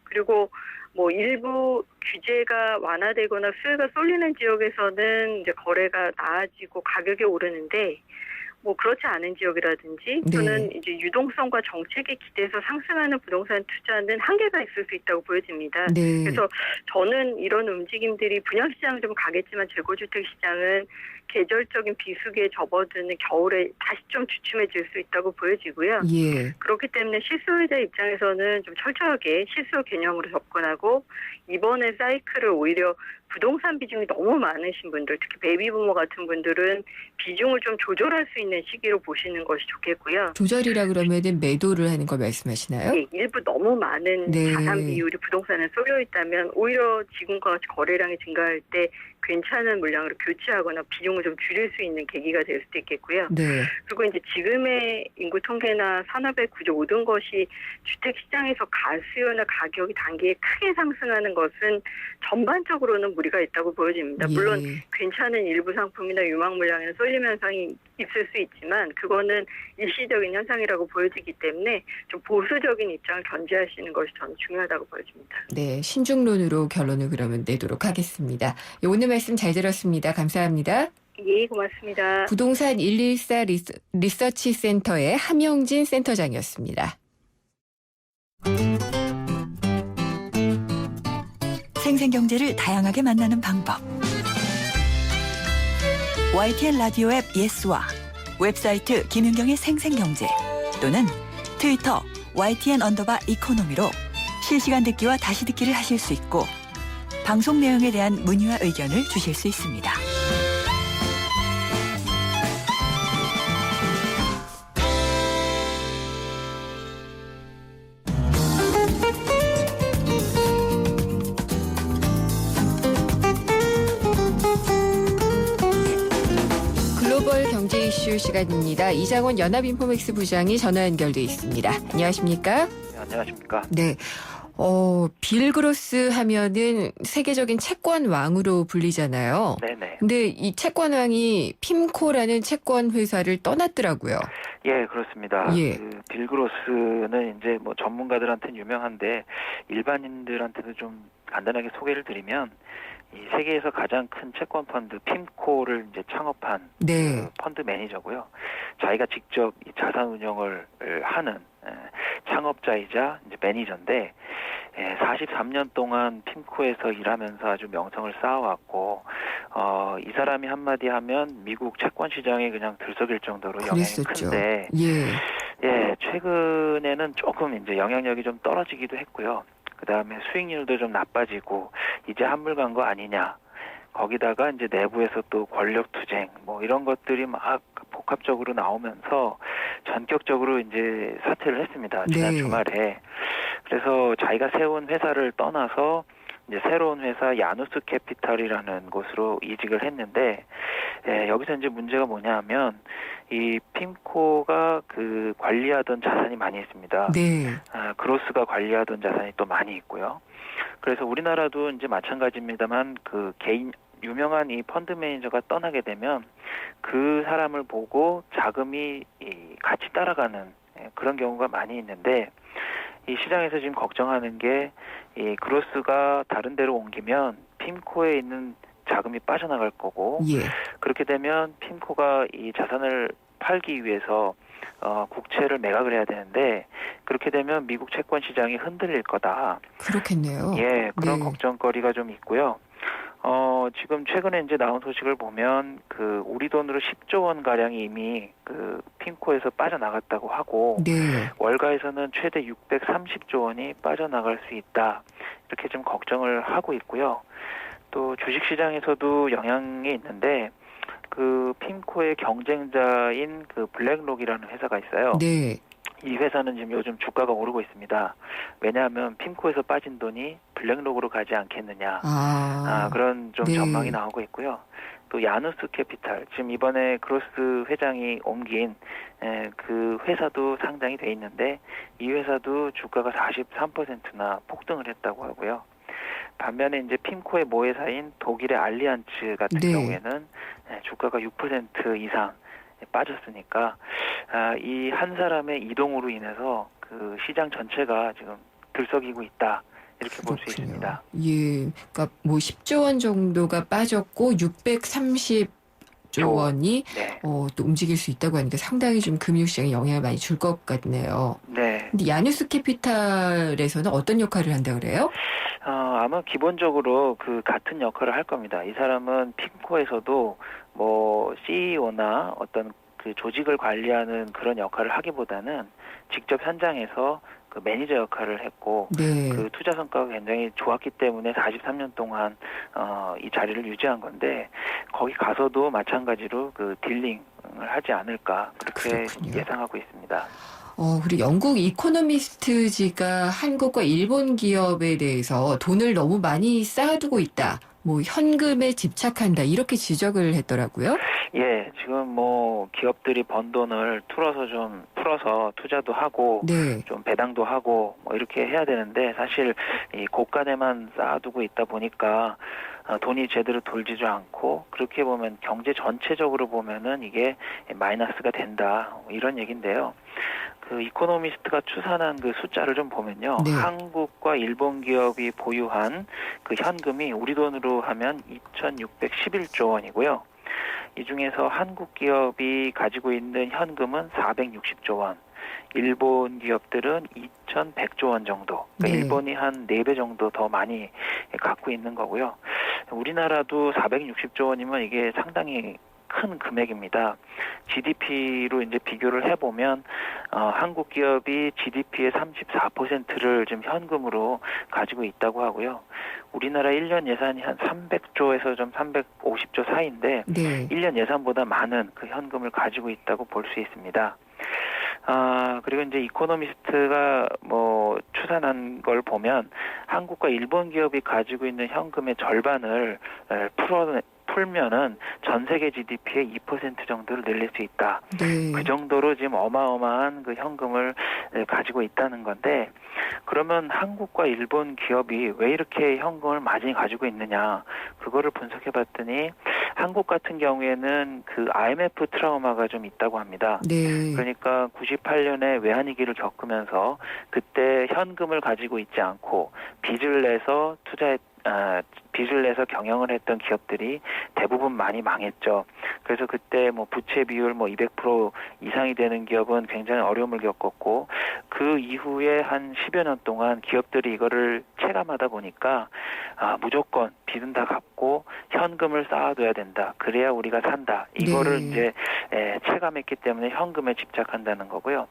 그리고 뭐 일부 규제가 완화되거나 수요가 쏠리는 지역에서는 이제 거래가 나아지고 가격이 오르는데 뭐 그렇지 않은 지역이라든지 또는 이제 유동성과 정책에 기대서 상승하는 부동산 투자는 한계가 있을 수 있다고 보여집니다. 그래서 저는 이런 움직임들이 분양시장은 좀 가겠지만 재고주택 시장은 계절적인 비수기에 접어드는 겨울에 다시 좀 주춤해질 수 있다고 보여지고요. 그렇기 때문에 실소유자 입장에서는 좀 철저하게 실소 개념으로 접근하고 이번에 사이클을 오히려 부동산 비중이 너무 많으신 분들, 특히 베이비부머 같은 분들은 비중을 좀 조절할 수 있는 시기로 보시는 것이 좋겠고요. 조절이라 그러면은 매도를 하는 걸 말씀하시나요? 네, 일부 너무 많은 자산 비율이 부동산에 쏠려 있다면 오히려 지금과 같이 거래량이 증가할 때 괜찮은 물량으로 교체하거나 비중을 좀 줄일 수 있는 계기가 될 수도 있겠고요. 그리고 이제 지금의 인구 통계나 산업의 구조 모든 것이 주택 시장에서 가수요나 가격이 단기에 크게 상승하는 것은 전반적으로는 무리가 있다고 보여집니다. 물론 괜찮은 일부 상품이나 유망 물량에는 쏠림 현상이 있을 수 있지만 그거는 일시적인 현상이라고 보여지기 때문에 좀 보수적인 입장을 견지하시는 것이 저는 중요하다고 보여집니다. 네, 신중론으로 결론을 그러면 내도록 하겠습니다. 오늘 말씀 잘 들었습니다. 감사합니다. 예, 고맙습니다. 부동산 114 리서치 센터의 함영진 센터장이었습니다. 생생경제를 다양하게 만나는 방법. YTN 라디오 앱 예스와 웹사이트 김윤경의 생생경제 또는 트위터 YTN_이코노미로 실시간 듣기와 다시 듣기를 하실 수 있고 방송 내용에 대한 문의와 의견을 주실 수 있습니다. 글로벌 경제 이슈 시간입니다. 이장원 연합인포맥스 부장이 전화 연결돼 있습니다. 안녕하십니까? 네, 안녕하십니까? 네. 빌 그로스 하면은 세계적인 채권 왕으로 불리잖아요. 네네. 근데 이 채권 왕이 핌코라는 채권 회사를 떠났더라고요. 예, 그렇습니다. 빌 그로스는 이제 뭐 전문가들한테는 유명한데 일반인들한테도 좀 간단하게 소개를 드리면 이 세계에서 가장 큰 채권 펀드 핌코를 이제 창업한 그 펀드 매니저고요. 자기가 직접 이 자산 운영을 하는 창업자이자 이제 매니저인데 43년 동안 핌코에서 일하면서 아주 명성을 쌓아왔고 이 사람이 한마디 하면 미국 채권 시장에 그냥 들썩일 정도로 영향이 큰데 최근에는 조금 이제 영향력이 좀 떨어지기도 했고요. 그다음에 수익률도 좀 나빠지고 이제 한물 간 거 아니냐. 거기다가 이제 내부에서 또 권력 투쟁 뭐 이런 것들이 막 복합적으로 나오면서 전격적으로 이제 사퇴를 했습니다. 지난 주말에. 그래서 자기가 세운 회사를 떠나서 이제 새로운 회사 야누스 캐피탈이라는 곳으로 이직을 했는데 여기서 이제 문제가 뭐냐면 이 핌코가 그 관리하던 자산이 많이 있습니다. 그로스가 관리하던 자산이 또 많이 있고요. 그래서 우리나라도 이제 마찬가지입니다만 그 개인 유명한 이 펀드 매니저가 떠나게 되면 그 사람을 보고 자금이 같이 따라가는 그런 경우가 많이 있는데 이 시장에서 지금 걱정하는 게 이 그로스가 다른 데로 옮기면 핌코에 있는 자금이 빠져나갈 거고 그렇게 되면 핌코가 이 자산을 팔기 위해서 국채를 매각을 해야 되는데 그렇게 되면 미국 채권 시장이 흔들릴 거다. 그렇겠네요. 그런 걱정거리가 좀 있고요. 지금 최근에 이제 나온 소식을 보면 그 우리 돈으로 10조 원 가량이 이미 그 핌코에서 빠져나갔다고 하고 월가에서는 최대 630조 원이 빠져나갈 수 있다. 이렇게 좀 걱정을 하고 있고요. 또 주식시장에서도 영향이 있는데 그 핌코의 경쟁자인 그 블랙록이라는 회사가 있어요. 이 회사는 지금 요즘 주가가 오르고 있습니다. 왜냐하면 핌코에서 빠진 돈이 블랙록으로 가지 않겠느냐. 그런 좀 전망이 나오고 있고요. 또 야누스 캐피탈, 지금 이번에 그로스 회장이 옮긴 그 회사도 상장이 돼 있는데 이 회사도 주가가 43%나 폭등을 했다고 하고요. 반면에 이제 핌코의 모회사인 독일의 알리안츠 같은 경우에는 주가가 6% 이상 빠졌으니까 이 한 사람의 이동으로 인해서 그 시장 전체가 지금 들썩이고 있다. 이렇게 볼 수 있습니다. 그러니까 뭐 10조 원 정도가 빠졌고 630조 30조 원이 네. 또 움직일 수 있다고 하니까 상당히 좀 금융시장에 영향을 많이 줄 것 같네요. 네. 근데 야누스 캐피탈에서는 어떤 역할을 한다 그래요? 아마 기본적으로 그 같은 역할을 할 겁니다. 이 사람은 핑코에서도 뭐 CEO나 어떤 그 조직을 관리하는 그런 역할을 하기보다는 직접 현장에서 그 매니저 역할을 했고 네. 그 투자 성과가 굉장히 좋았기 때문에 43년 동안 이 자리를 유지한 건데 거기 가서도 마찬가지로 그 딜링을 하지 않을까 그렇게 예상하고 있습니다. 그리고 영국 이코노미스트지가 한국과 일본 기업에 대해서 돈을 너무 많이 쌓아두고 있다. 뭐 현금에 집착한다. 이렇게 지적을 했더라고요. 예, 지금 뭐 기업들이 번 돈을 풀어서 투자도 하고 네. 좀 배당도 하고 뭐 이렇게 해야 되는데 사실 이 고가에만 쌓아두고 있다 보니까 돈이 제대로 돌지도 않고 그렇게 보면 경제 전체적으로 보면은 이게 마이너스가 된다 이런 얘기인데요. 그 이코노미스트가 추산한 그 숫자를 좀 보면요. 네. 한국과 일본 기업이 보유한 그 현금이 우리 돈으로 하면 2,611조 원이고요. 이 중에서 한국 기업이 가지고 있는 현금은 460조 원, 일본 기업들은 2,100조 원 정도. 그러니까 네. 일본이 한 4배 정도 더 많이 갖고 있는 거고요. 우리나라도 460조 원이면 이게 상당히 큰 금액입니다. GDP로 이제 비교를 해보면 한국 기업이 GDP의 34%를 지금 현금으로 가지고 있다고 하고요. 우리나라 1년 예산이 한 300조에서 좀 350조 사이인데 네. 1년 예산보다 많은 그 현금을 가지고 있다고 볼 수 있습니다. 그리고 이제 이코노미스트가 뭐 추산한 걸 보면 한국과 일본 기업이 가지고 있는 현금의 절반을 풀면은 전 세계 GDP의 2% 정도를 늘릴 수 있다. 네. 그 정도로 지금 어마어마한 그 현금을 가지고 있다는 건데 그러면 한국과 일본 기업이 왜 이렇게 현금을 많이 가지고 있느냐 그거를 분석해 봤더니 한국 같은 경우에는 그 IMF 트라우마가 좀 있다고 합니다. 네. 그러니까 98년에 외환위기를 겪으면서 그때 현금을 가지고 있지 않고 빚을 내서 경영을 했던 기업들이 대부분 많이 망했죠. 그래서 그때 뭐 부채 비율 뭐 200% 이상이 되는 기업은 굉장히 어려움을 겪었고 그 이후에 한 10여 년 동안 기업들이 이거를 체감하다 보니까 무조건 빚은 다 갚고 현금을 쌓아둬야 된다. 그래야 우리가 산다. 이거를 네. 이제 체감했기 때문에 현금에 집착한다는 거고요.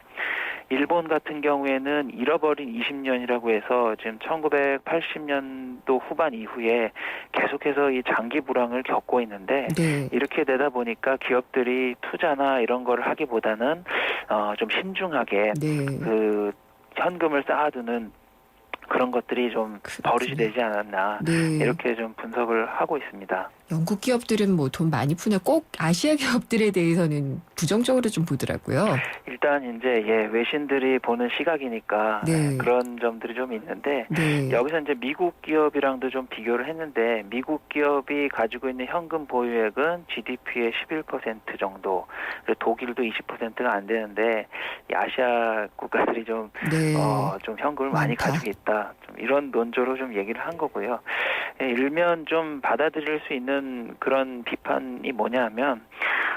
일본 같은 경우에는 잃어버린 20년이라고 해서 지금 1980년도 후반 이후에 계속해서 이 장기 불황을 겪고 있는데 네. 이렇게 되다 보니까 기업들이 투자나 이런 거를 하기보다는 좀 신중하게 네. 그 현금을 쌓아두는 그런 것들이 좀 버릇이 되지 않았나 네. 이렇게 좀 분석을 하고 있습니다. 영국 기업들은 뭐 돈 많이 푸네. 꼭 아시아 기업들에 대해서는 부정적으로 좀 보더라고요. 일단 이제 외신들이 보는 시각이니까 네. 그런 점들이 좀 있는데 네. 여기서 이제 미국 기업이랑도 좀 비교를 했는데 미국 기업이 가지고 있는 현금 보유액은 GDP의 11% 정도, 그리고 독일도 20%가 안 되는데 이 아시아 국가들이 좀 좀 현금을 많이 가지고 있다. 좀 이런 논조로 좀 얘기를 한 거고요. 일면 좀 받아들일 수 있는 그런 비판이 뭐냐면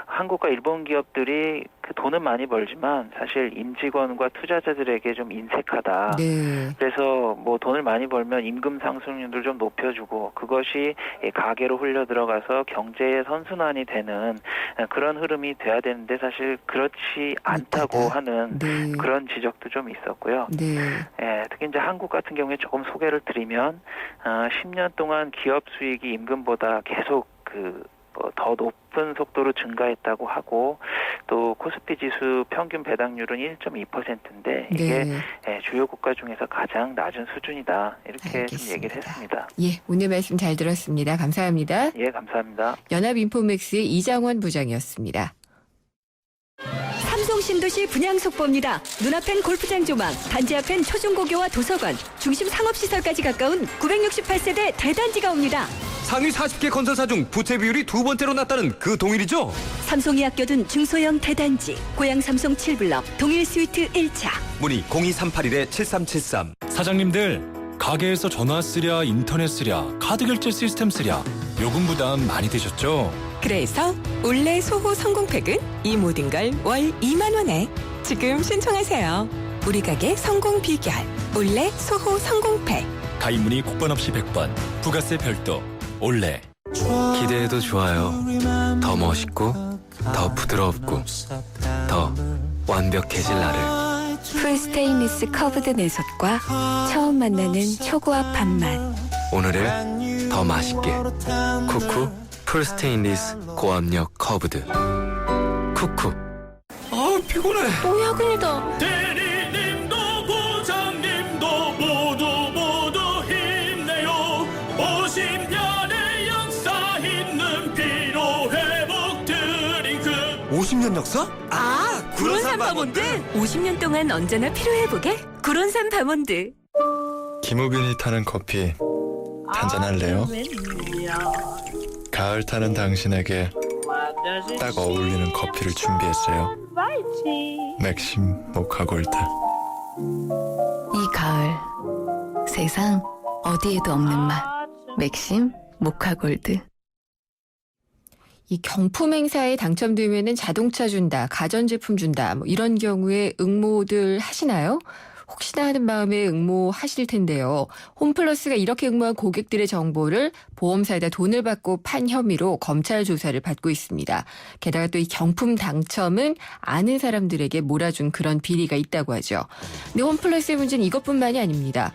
한국과 일본 기업들이 그 돈은 많이 벌지만 사실 임직원과 투자자들에게 좀 인색하다. 네. 그래서 뭐 돈을 많이 벌면 임금 상승률을 좀 높여주고 그것이 가계로 흘려 들어가서 경제의 선순환이 되는 그런 흐름이 돼야 되는데 사실 그렇지 않다고 하는 네. 그런 지적도 좀 있었고요. 네. 특히 이제 한국 같은 경우에 조금 소개를 드리면 10년 동안 기업 수익이 임금보다 계속 더 높은 속도로 증가했다고 하고 또 코스피 지수 평균 배당률은 1.2%인데 이게 주요 국가 중에서 가장 낮은 수준이다. 이렇게 좀 얘기를 했습니다. 예, 오늘 말씀 잘 들었습니다. 감사합니다. 예, 감사합니다. 연합인포맥스의 이장원 부장이었습니다. 삼성 신도시 분양 속보입니다. 눈앞엔 골프장 조망, 단지 앞엔 초중고교와 도서관, 중심 상업시설까지 가까운 968세대 대단지가 옵니다. 상위 40개 건설사 중 부채 비율이 두 번째로 낮다는 그 동일이죠? 삼성이 아껴둔 중소형 대단지, 고양 삼성 7블럭, 동일 스위트 1차. 문의 02381-7373. 사장님들, 가게에서 전화 쓰랴, 인터넷 쓰랴, 카드 결제 시스템 쓰랴, 요금 부담 많이 되셨죠? 그래서 올레 소호 성공팩은 이 모든 걸 월 2만 원에 지금 신청하세요. 우리 가게 성공 비결 올레 소호 성공팩. 가입 문의 국번 없이 100번. 부가세 별도. 올레. 기대해도 좋아요. 더 멋있고, 더 부드럽고, 더 완벽해질 나를. 풀스테인리스 커브드 내솥과 처음 만나는 초고압 밥맛. 오늘을 더 맛있게. 쿠쿠 풀스테인리스 고압력 커브드. 쿠쿠. 아, 피곤해. 또 야근이다. 대리님도 부장님도 모두 힘내요. 50년의 역사 있는 피로회복 드링크. 50년 역사? 아, 구론산 바몬드. 50년 동안 언제나 피로회복에 구론산 바몬드. 김우빈이 타는 커피 한잔할래요? 가을 타는 당신에게 딱 어울리는 커피를 준비했어요. 맥심 모카 골드. 이 가을 세상 어디에도 없는 맛. 맥심 모카 골드. 이 경품 행사에 당첨되면은 자동차 준다, 가전제품 준다, 뭐 이런 경우에 응모들 하시나요? 혹시나 하는 마음에 응모하실 텐데요. 홈플러스가 이렇게 응모한 고객들의 정보를 보험사에다 돈을 받고 판 혐의로 검찰 조사를 받고 있습니다. 게다가 또 이 경품 당첨은 아는 사람들에게 몰아준 그런 비리가 있다고 하죠. 근데 홈플러스의 문제는 이것뿐만이 아닙니다.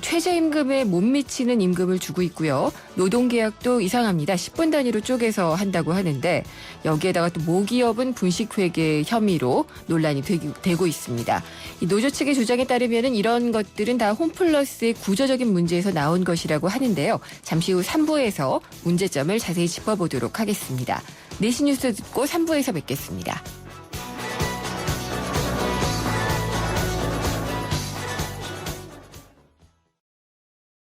최저임금에 못 미치는 임금을 주고 있고요. 노동계약도 이상합니다. 10분 단위로 쪼개서 한다고 하는데 여기에다가 또 모기업은 분식회계 혐의로 논란이 되고 있습니다. 이 노조 측의 주장에 따르면 이런 것들은 다 홈플러스의 구조적인 문제에서 나온 것이라고 하는데요. 잠시 후 3부에서 문제점을 자세히 짚어보도록 하겠습니다. 내신 뉴스 듣고 3부에서 뵙겠습니다.